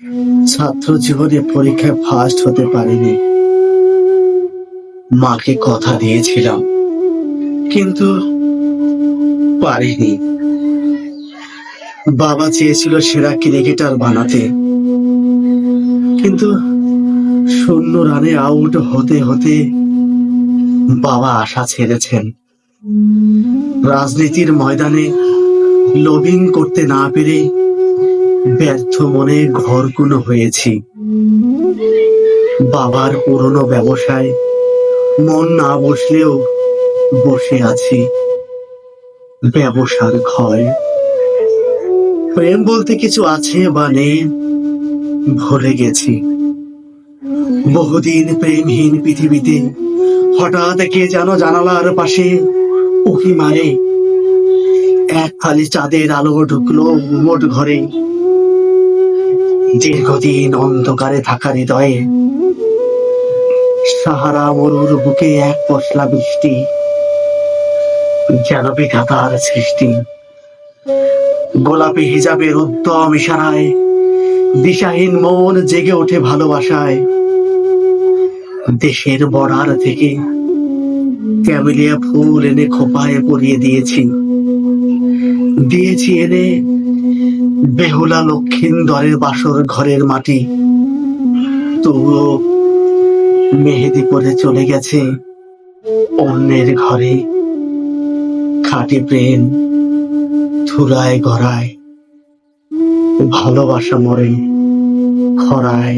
ছাত্র জীবনে পরীক্ষায় ফার্স্ট হতে পারিনি। মাকে কথা দিয়েছিলাম, কিন্তু পারিনি। বাবা চেয়েছিল সেরা ক্রিকেটার বানাতে, কিন্তু 0 রানে আউট হতে হতে বাবা আশা ছেড়েছেন। রাজনীতির ময়দানে লবিং করতে না পেরে ব্যর্থ মনে ঘরকুনো হয়েছি। বাবার পুরনো ব্যবসায় মন না বসলেও বসে আছি। ব্যবসার ক্ষয়। প্রেম বলতে কিছু আছে বা নেই ভুলে গেছি। বহুদিন প্রেমহীন পৃথিবীতে হঠাৎ কে যেন জানালার পাশে উকি মারে। এক ফালি চাঁদের আলো ঢুকলো মোট ঘরে। দীর্ঘদিন অন্ধকারে থাকা হৃদয়ে সাহারা মরুর বুকে এক পশলা বৃষ্টি, যেন বিধাতার সৃষ্টি। গোলাপি হিজাবের উদ্যম ইশারায় দিশাহীন মন জেগে ওঠে ভালোবাসায়। দেশের বর্ডার থেকে ক্যামেলিয়া ফুল এনে খোপায় পরিয়ে দিয়েছি এনে বেহুলা লক্ষিন্দরের বাসর ঘরের মাটি। তবুও মেহেদি পরে চলে গেছে অন্যের ঘরে। খাঁটি প্রেম ধুলায় গড়ায়, ভালোবাসা মরে খরায়।